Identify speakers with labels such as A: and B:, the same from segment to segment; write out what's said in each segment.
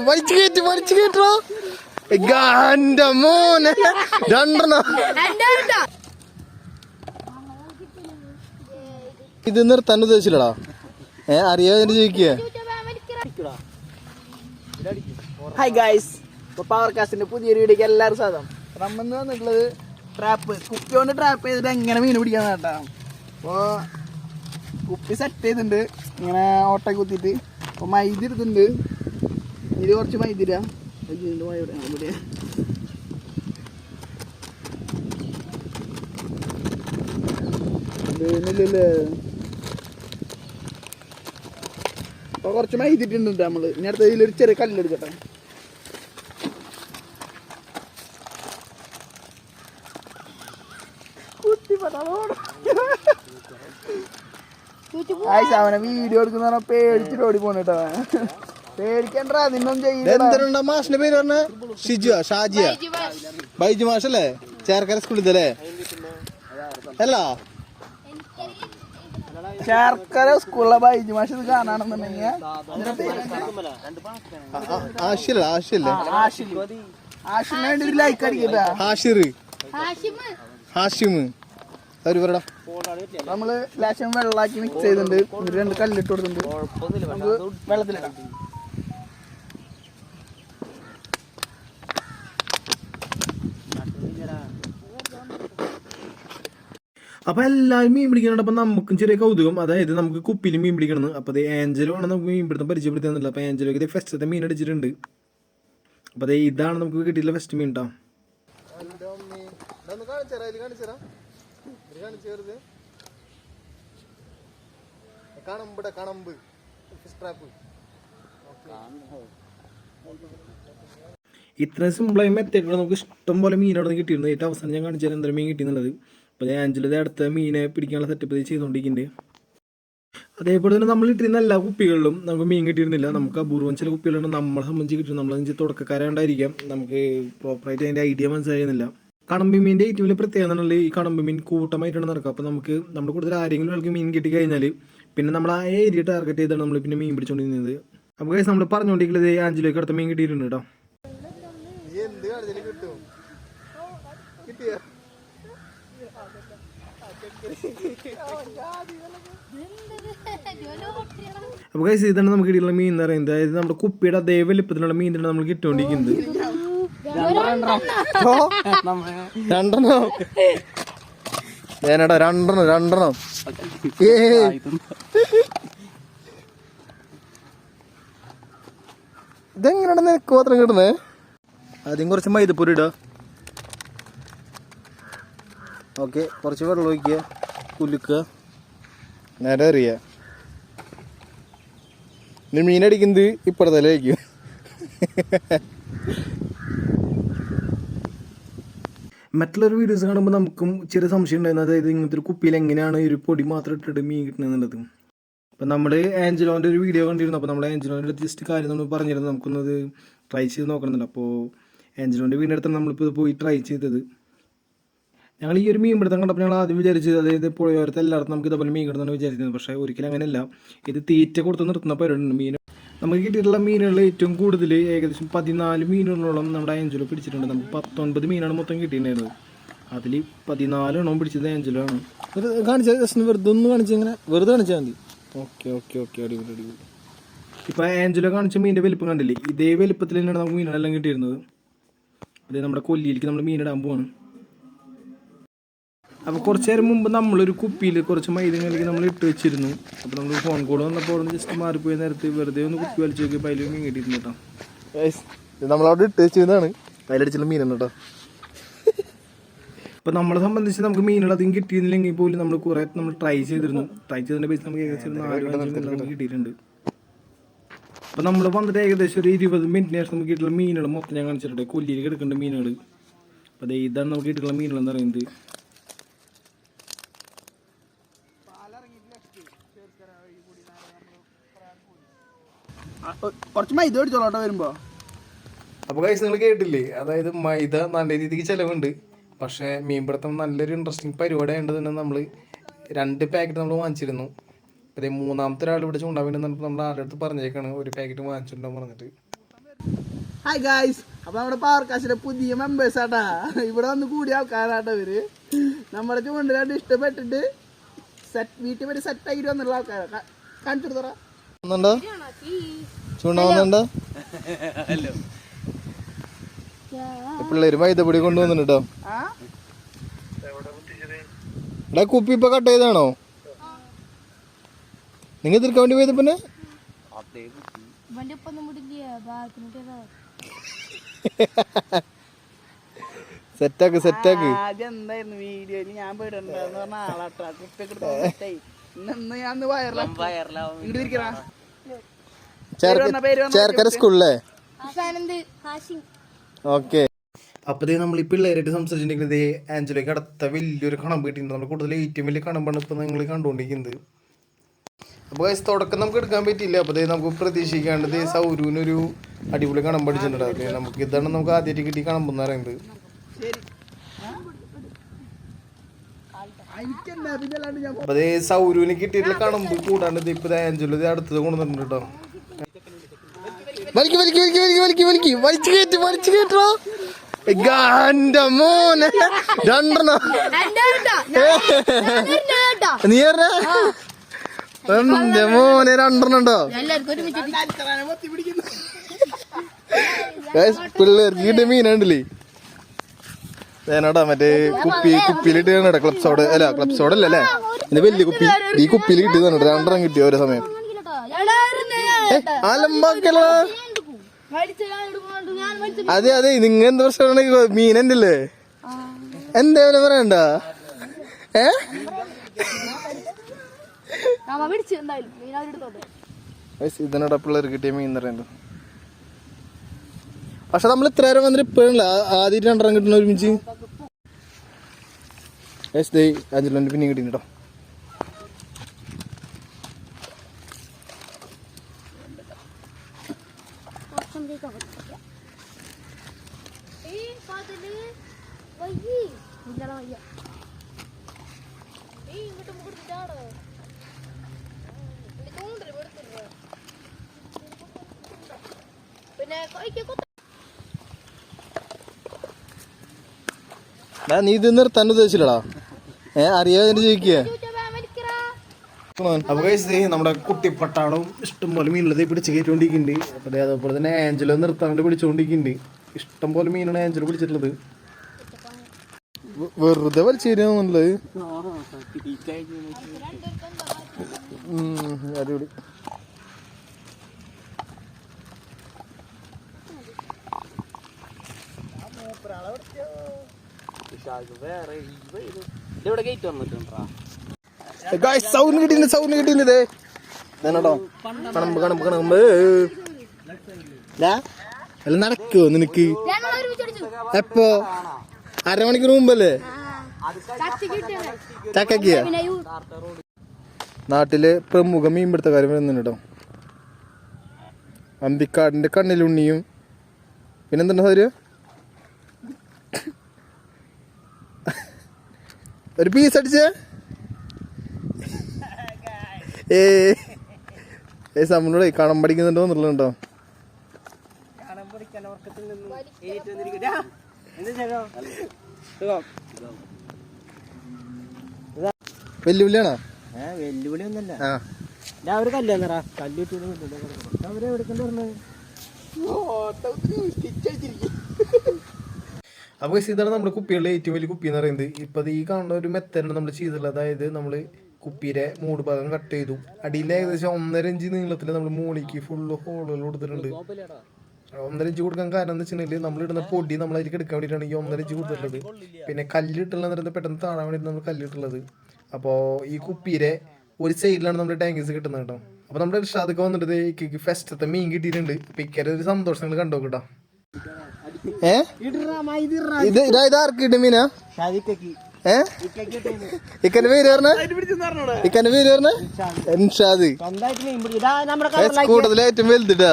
A: വലിച്ചു കേട്ടോ ഗാന്റെ മോനെ രണ്ടെണ്ണം. ഇത് നിർത്താൻ ഉദ്ദേശിച്ചില്ലടാ. അറിയാതെ ചോദിക്കുക.
B: ഹായ് ഗൈസ്, പവർ കാസ്റ്റിന്റെ പുതിയൊരു വീഡിയോക്ക് എല്ലാവരും സ്വാഗതം. നമ്മന്ന് വന്നിട്ടുള്ളത് ട്രാപ്പ്, കുപ്പി കൊണ്ട് ട്രാപ്പ് ചെയ്തിട്ട് എങ്ങനെ മീൻ പിടിക്കാന്ന് കേട്ടാ. അപ്പോൾ കുപ്പി സെറ്റ് ചെയ്തിട്ടുണ്ട് ഇങ്ങനെ ഓട്ട കുത്തിയിട്ട്. അപ്പോൾ മൈദ എടുത്തിട്ടുണ്ട്, ഇതിൽ കുറച്ച് മൈദ ഇടാം. അപ്പോൾ കുറച്ച് മൈദ ഇട്ടിട്ടുണ്ട് നമ്മള്. ഇനി അടുത്ത ഇതിലൊരു ചെറിയ കല്ലെടുക്കട്ടെ. അവനെ വീഡിയോ എടുക്കുന്ന പേടിച്ചിട്ട് ഓടി പോണേട്ടോ. പേടിക്കണ്ട, അതിനൊന്നും ചെയ്യില്ല.
A: മാഷിന്റെ പേര് പറഞ്ഞ ഷിജുവാ, ഷാജിയ, ബൈജു മാഷല്ലേ, ചേർക്കര സ്കൂളിലല്ലേ? അല്ല,
B: ചേർക്കര സ്കൂളിലെ ബൈജു മാഷ് ഇത് കാണാണെന്നുണ്ടെങ്കിൽ ആഷിന് വേണ്ടി ഒരു ലൈക്ക് അടിക്കട്ടാ. നമ്മള് ലേശം വെള്ളാക്കി മിക്സ് ചെയ്തിട്ടുണ്ട്. എന്നിട്ട് 2 കല്ലിട്ട് കൊടുത്തിട്ടുണ്ട്. നമുക്ക് വെള്ളത്തിലിടാം.
A: അപ്പൊ എല്ലാവരും മീൻ പിടിക്കുന്നുണ്ട്. അപ്പൊ നമുക്കും ചെറിയ കൗതുകം, അതായത് നമുക്ക് കുപ്പിയിൽ മീൻ പിടിക്കണം. അപ്പൊ അത് ഏഞ്ചലോ ആണ് നമുക്ക് മീൻ പിടുത്തം പരിചയപ്പെടുത്തുന്നില്ല. അപ്പൊ ഏഞ്ചലോക്ക് ഫസ്റ്റത്തെ മീൻ അടിച്ചിട്ടുണ്ട്. അപ്പൊ അതെ ഇതാണ് നമുക്ക് കിട്ടിയിട്ടുള്ള ഫസ്റ്റ് മീൻ കേട്ടോ. ഇത്ര സിമ്പിളായി മെത്തേഡ് നമുക്ക് ഇഷ്ടം പോലെ മീൻ അവിടെ നിന്ന് കിട്ടിയിരുന്നു. ഏറ്റവും അവസാനം ഞാൻ കാണിച്ചു തരാം എന്തൊരു മീൻ കിട്ടിയെന്നുള്ളത്. അപ്പോൾ ഞാൻ ആഞ്ചലത് അടുത്ത മീനെ പിടിക്കാനുള്ള സെറ്റപ്പ് ചെയ്തുകൊണ്ടിരിക്കുന്നുണ്ട്. അതേപോലെ തന്നെ നമ്മൾ ഇട്ടിരുന്ന എല്ലാ കുപ്പികളിലും നമുക്ക് മീൻ കിട്ടിയിരുന്നില്ല. നമുക്ക് അപൂർവം ചില കുപ്പികളുണ്ട് നമ്മളെ സംബന്ധിച്ച് കിട്ടും. നമ്മളെ തുടക്കക്കാരാണ്ടായിരിക്കാം, നമുക്ക് പ്രോപ്പറായിട്ട് അതിൻ്റെ ഐഡിയ മനസ്സിലായിരുന്നില്ല. കടമ്പി മീൻ്റെ ഏറ്റവും വലിയ പ്രത്യേകത എന്നുള്ളത് ഈ കടമ്പി മീൻ കൂട്ടമായിട്ടാണ് നടക്കുക. അപ്പോൾ നമുക്ക് നമ്മുടെ കൂടുതൽ ആരെങ്കിലും ആൾക്ക് മീൻ കിട്ടിക്കഴിഞ്ഞാൽ പിന്നെ നമ്മൾ ആ ഏരിയ ടാർഗറ്റ് ചെയ്താണ് നമ്മൾ പിന്നെ മീൻ പിടിച്ചുകൊണ്ടിരുന്നത്. അപ്പോൾ നമ്മൾ പറഞ്ഞുകൊണ്ടിരിക്കുന്നത് ആഞ്ചിലേക്ക് അടുത്ത മീൻ കിട്ടിയിട്ടുണ്ട് കേട്ടോ. അപ്പോൾ ഗൈസ് ഇതാണ് നമുക്ക് കിട്ടിയുള്ള മീൻ എന്ന് പറയുന്നത്. അതായത് നമ്മുടെ കുപ്പിയുടെ അതേ വലിപ്പത്തിലുള്ള മീനാണ് നമ്മൾ കിട്ടുകൊണ്ടിരിക്കുന്നത്. രണ്ടെണ്ണം ഇതെങ്ങനെയാണ് നിനക്ക് മാത്രം കിട്ടുന്നത്? ആദ്യം കുറച്ച് മൈദപ്പൊടി ഇടുക. ഓക്കെ, കുറച്ച് വെള്ളം ഒഴിക്കുക, കുലുക്കുക, നേരെ എറിയുക. ഇനി മീനടിക്കുന്നത് ഇപ്പുറത്തല്ലേ വയ്ക്കും. മറ്റുള്ളൊരു വീഡിയോസ് കാണുമ്പോൾ നമുക്കും ചെറിയ സംശയം ഉണ്ടായിരുന്നു, അതായത് ഇങ്ങനത്തെ ഒരു കുപ്പിയിൽ എങ്ങനെയാണ് ഒരു പൊടി മാത്രം ഇട്ടിട്ട് മീൻ കിട്ടുന്നത്. അപ്പം നമ്മൾ ആഞ്ചലോൻ്റെ ഒരു വീഡിയോ കണ്ടിരുന്നു. അപ്പോൾ നമ്മൾ ആഞ്ചലോൻ്റെ ജസ്റ്റ് കാര്യം നമ്മൾ പറഞ്ഞിരുന്നു, നമുക്കൊന്നത് ട്രൈ ചെയ്ത് നോക്കണമെന്നുണ്ട്. അപ്പോൾ ആഞ്ചലോൻ്റെ വീടിൻ്റെ അടുത്താണ് നമ്മളിപ്പോൾ പോയി ട്രൈ ചെയ്തത്. ഞങ്ങൾ ഈ ഒരു മീൻ പിടുത്തം കണ്ടപ്പോൾ ഞങ്ങൾ ആദ്യം വിചാരിച്ചത്, അതായത് പുഴയോരത്ത് എല്ലായിടത്തും നമുക്ക് ഇതുപോലെ മീൻ കിട്ടുന്നതാണ് വിചാരിക്കുന്നത്. പക്ഷേ ഒരിക്കലും അങ്ങനെയല്ല, ഇത് തീറ്റ കൊടുത്ത് നിർത്തുന്ന പരിപാടിയുണ്ട്. മീൻ നമുക്ക് കിട്ടിയിട്ടുള്ള മീനുകളിൽ ഏറ്റവും കൂടുതൽ ഏകദേശം 14 മീനുകളോളം നമ്മുടെ ആഞ്ചലോ പിടിച്ചിട്ടുണ്ട്. നമുക്ക് 19 മീനാണ് മൊത്തം കിട്ടിയിട്ടുണ്ടായിരുന്നത്. അതിൽ 14 എണ്ണം പിടിച്ചത് ആഞ്ചലോ ആണ്. കാണിച്ചാൽ ജസ്റ്റ് വെറുതെ ഒന്ന് കാണിച്ചാൽ ഇങ്ങനെ വെറുതെ കാണിച്ചാൽ മതി. ഓക്കെ, അടിപൊളി. ഇപ്പോൾ ആഞ്ചലോ കാണിച്ച മീനിൻ്റെ വലിപ്പം കണ്ടില്ലേ? ഇതേ വലിപ്പത്തിൽ തന്നെയാണ് നമുക്ക് മീനുകളെല്ലാം കിട്ടിയിരുന്നത്. അതേ നമ്മുടെ കൊല്ലിയിലേക്ക് നമ്മൾ മീനിടാൻ പോവാണ്. അപ്പോൾ കുറച്ച് നേരം മുമ്പ് നമ്മളൊരു കുപ്പിയിൽ കുറച്ച് മൈദങ്ങളിലേക്ക് നമ്മൾ ഇട്ട് വെച്ചിരുന്നു. അപ്പോൾ നമ്മൾ ഫോൺ കോൾ വന്നപ്പോൾ അവിടെ ജസ്റ്റ് മാറിപ്പോയി നേരത്തെ വെറുതെ ഒന്ന് കുപ്പി വലിച്ചു നോക്കിയപ്പോൾ അതിൽ മീൻ കിട്ടിയിരുന്നു കേട്ടോ. നമ്മളവിടെ ഇട്ട് വെച്ചിരുന്നതാണ്, അതിലടിച്ചുള്ള മീനാണ് കേട്ടോ. അപ്പോൾ നമ്മളെ സംബന്ധിച്ച് നമുക്ക് മീനുകൾ അധികം കിട്ടിയിരുന്നില്ലെങ്കിൽ പോലും നമ്മൾ കുറേ ട്രൈ ചെയ്തിരുന്നു. ട്രൈ ചെയ്തതിൻ്റെ ബേസ് നമുക്ക് ഏകദേശം 4-5 മീനുകൾ കിട്ടിയിട്ടുണ്ട്. അപ്പോൾ നമ്മൾ വന്നിട്ട് ഏകദേശം ഒരു 20 മിനിറ്റിന് ശേഷം നമുക്ക് കിട്ടിയുള്ള മീനുകൾ മൊത്തം ഞാൻ കാണിച്ചിട്ടുണ്ട്. കൊല്ലിയിൽ കിടക്കേണ്ട മീനുകൾ. അപ്പോൾ അതേ ഇതാണ് നമുക്ക് കിട്ടിയുള്ള മീനുകൾ എന്ന് പറയുന്നത്.
B: കുറച്ച് മൈദ മേടിച്ചോളോട്ടോ വരുമ്പോ.
A: അപ്പോൾ ഗൈസ് നിങ്ങൾ കേട്ടില്ലേ, അതായത് മൈദ നല്ല രീതിക്ക് ചിലവുണ്ട്. പക്ഷേ മീൻപിടുത്തം നല്ലൊരു ഇൻട്രസ്റ്റിംഗ് പരിപാടി ആയതുകൊണ്ട് തന്നെ നമ്മൾ 2 പാക്കറ്റ് നമ്മൾ വാങ്ങിച്ചിരുന്നു. ഇപ്പം മൂന്നാമത്തെ ഒരാൾ ഇവിടെ ചൂണ്ടാൻ വേണ്ടി നമ്മുടെ ആരുടെ അടുത്ത് പറഞ്ഞേക്കാണ് ഒരു പാക്കറ്റ് വാങ്ങിച്ചിട്ടുണ്ടാവും പറഞ്ഞിട്ട്.
B: ഹായ് ഗായ്സ്, അപ്പൊ നമ്മുടെ പവർ കാസ്റ്റിന്റെ പുതിയ മെമ്പേഴ്സ് ആട്ടാ. ഇവിടെ വന്ന് കൂടിയ ആൾക്കാരാട്ടോ ഇവര്. നമ്മുടെ ചൂണ്ടിലാണ്ട് ഇഷ്ടപ്പെട്ടിട്ട് വീട്ടിൽ വരെ സെറ്റ് ആക്കിട്ട് വന്നുള്ള ആൾക്കാരാ. കാണിച്ചു കൊടുത്തറ
A: ചൂണ്ടാവുന്നുണ്ടോ? പിള്ളേര് മൈദപ്പൊടി കൊണ്ടുവന്നിട്ടോ. എടാ കുപ്പി ഇപ്പൊ കട്ട് ചെയ്താണോ നിങ്ങൾ തീർക്കാൻ വേണ്ടി പോയത്? പിന്നെ സെറ്റാക്ക് സെറ്റാക്ക്.
B: അതെന്തായിരുന്നു വീഡിയോയില് ഞാൻ പോയിട്ടുണ്ടായിരുന്നു പറഞ്ഞ ആളാട്ടാ. കുപ്പിയൊക്കെ ഞാൻ വയറിലാവും.
A: ചേർക്കര സ്കൂളിലെ ഓക്കെ. അപ്പതേ നമ്മൾ ഈ പിള്ളേരായിട്ട് സംസാരിച്ചിട്ടുണ്ടെങ്കിൽ ആഞ്ചലോയ്ക്ക് അടുത്ത വലിയൊരു കണമ്പ് കിട്ടിയിട്ടുണ്ട്. നമ്മുടെ കൂടുതൽ ഏറ്റവും വലിയ കണമ്പാണ് ഇപ്പൊ നിങ്ങൾ കണ്ടുകൊണ്ടിരിക്കുന്നത്. അപ്പോൾ തുടക്കം നമുക്ക് എടുക്കാൻ പറ്റിയില്ല. അപ്പോൾ നമുക്ക് പ്രതീക്ഷിക്കാണ്ട് സൗരൂനൊരു അടിപൊളി കണമ്പ് അടിച്ചിട്ടുണ്ട്. നമുക്ക് ഇതാണ് നമുക്ക് ആദ്യമായിട്ട് കിട്ടിയ കണമ്പെന്ന് പറയുന്നത്. അപ്പൊ അതേ സൗരൂന് കിട്ടിയിട്ടുള്ള കണമ്പ് കൂടാണ്ട് ഇപ്പൊ ആഞ്ചലോ അടുത്തത് കൊണ്ടുവന്നിട്ടുണ്ട് കേട്ടോ. വലിച്ചു കേട്ടോ മോനെ രണ്ടെണ്ണം നീ എന്റെ മോനെ രണ്ടെണ്ണം ഉണ്ടോ? പിള്ളേർക്ക് കിട്ടിയ മീനുണ്ടല്ലേ ഞാനോടാ മറ്റേ കുപ്പിയിലിട്ട് ക്ലബ് സോഡ അല്ല ക്ലബ് സോഡ അല്ലേ ഇത് വലിയ കുപ്പി. ഈ കുപ്പിയിൽ കിട്ടിയതാണ് രണ്ടെണ്ണം കിട്ടിയ ഓരോ സമയം. അലമ്പാക്കല്ല അതെ അതെ നിങ്ങ എന്ത് പ്രശ്നമാണെങ്കിൽ മീനല്ലേ അല്ലേ എന്തേലും പറയണ്ട. ഇതിനോടാ പിള്ളേർ കിട്ടിയ മീൻ എന്ന് പറയുന്നത്. പക്ഷെ നമ്മൾ ഇത്ര നേരം വന്നിട്ട് ഇപ്പോഴല്ല ആദ്യം രണ്ടെണ്ണം കിട്ടണ ഒരുമിച്ച്. അഞ്ചിലോന്റെ പിന്നെ കിട്ടി കേട്ടോ. നീ ഇത് നിർത്താൻ ഉദ്ദേശിച്ചില്ലടാ അറിയാതെ ചോദിക്കുക. അപ്പൊ നമ്മുടെ കുട്ടിപ്പട്ടാടവും ഇഷ്ടംപോലെ മീനുള്ളത് പിടിച്ച് കയറ്റിക്കൊണ്ടിരിക്കുന്നുണ്ട്. അപ്പൊ അതേപോലെ തന്നെ ആഞ്ചലോ നിർത്താണ്ട് പിടിച്ചുകൊണ്ടിരിക്കുന്നുണ്ട്. ഇഷ്ടംപോലെ മീനാണ് ആഞ്ചലോ പിടിച്ചിട്ടുള്ളത്. വെറുതെ വലിച്ചു തരുന്നുള്ളത് അടിപൊളി. സൗണ്ട് കിട്ടിയിട്ടുണ്ട് കണമ്പ് കണമ്പ് കണമ്പ് എല്ലാം നടക്കുവോ നിനക്ക്? എപ്പോ? അരമണിക്കൂർ മുമ്പല്ലേ ചക്കക്കിയ? നാട്ടിലെ പ്രമുഖ മീൻപിടുത്തക്കാരൻ വരുന്നുണ്ട് കേട്ടോ. അമ്പിക്കാടിന്റെ കണ്ണിലുണ്ണിയും പിന്നെന്താ സൗര്യ ഒരു പീസ് അടിച്ചേ നമ്മളോട് കണം പഠിക്കുന്നുണ്ടോ എന്നുള്ളതുണ്ടോ? വെല്ലുവിളിയാണോ?
B: വെല്ലുവിളി ഒന്നല്ല. ഞാൻ ഒരു കല്യാണ കല്ലിട്ട്
A: അപ്പോൾ ഇതാണ് നമ്മുടെ കുപ്പികളുടെ ഏറ്റവും വലിയ കുപ്പി എന്ന് പറയുന്നത്. ഇപ്പം ഈ കാണുന്ന ഒരു മെത്തേഡാണ് നമ്മൾ ചെയ്തിട്ടുള്ളത്. അതായത് നമ്മൾ കുപ്പിയുടെ മൂട് ഭാഗം കട്ട് ചെയ്തു. അടിയിൽ ഏകദേശം 1.5 ഇഞ്ച് നീളത്തിൽ നമ്മൾ മോളിക്ക് ഫുള്ള് ഹോളുകൾ കൊടുത്തിട്ടുണ്ട്. 1.5 ഇഞ്ച് കൊടുക്കാൻ കാരണം എന്ന് വെച്ചിട്ടുണ്ടെങ്കിൽ നമ്മളിടുന്ന പൊടി നമ്മൾ അതിലേക്ക് എടുക്കാൻ വേണ്ടിയിട്ടാണ് ഈ 1.5 ഇഞ്ച് കൊടുത്തിട്ടുള്ളത്. പിന്നെ കല്ലിട്ടുള്ളത് പെട്ടെന്ന് താഴാൻ വേണ്ടിയിട്ട് നമ്മൾ കല്ലിട്ടുള്ളത്. അപ്പോൾ ഈ കുപ്പിയുടെ ഒരു സൈഡിലാണ് നമ്മുടെ ടാങ്കീസ് കിട്ടുന്നത് കേട്ടോ. അപ്പോൾ നമ്മുടെ ഇർഷാദൊക്കെ വന്നിട്ട് ഇക്കയ്ക്ക് ഫസ്റ്റത്തെ മീൻ കിട്ടിയിട്ടുണ്ട്. അപ്പം ഇക്കരെ ഒരു സന്തോഷങ്ങൾ കണ്ടോ കേട്ടോ. ഇതാർക്കിട്ട് മീനാ? ഇക്കന്റെ പേര് പറഞ്ഞ ഇക്കന്റെ പേര് പറഞ്ഞ ഇൻഷാദ്. കൂടുതൽ ഏറ്റവും വലുതിട്ടാ.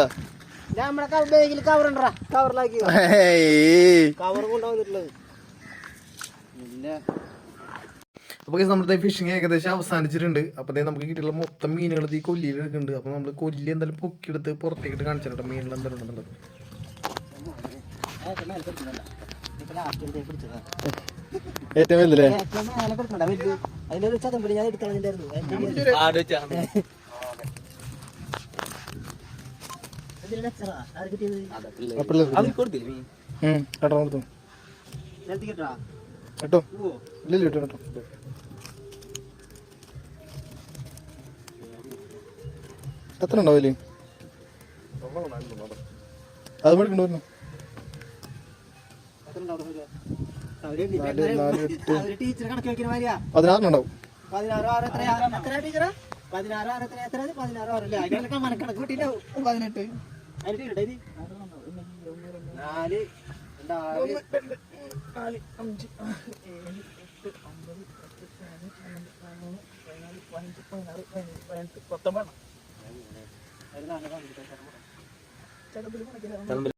A: അപ്പോൾ നമ്മുടെ ഫിഷിങ് ഏകദേശം അവസാനിച്ചിട്ടുണ്ട്. അപ്പോൾ നമുക്ക് കിട്ടിയുള്ള മൊത്തം മീനുകൾ ഈ കൊല്ലിയിൽ എടുക്കുന്നുണ്ട്. അപ്പോൾ നമ്മൾ കൊല്ലി എന്തായാലും പൊക്കിയെടുത്ത് പുറത്തേക്കിട്ട് കാണിച്ചിട്ടുണ്ട് മീനുകൾ എന്തായാലും ഉണ്ടെന്നുള്ളത്. ഏറ്റവും വലുതല്ലേ കേട്ടോ ഇല്ലല്ലോ കേട്ടോ കേട്ടോ എത്ര ഉണ്ടാവില്ലേ അത് മേടിക്കണ്ടോ 16 ഉണ്ടാവും.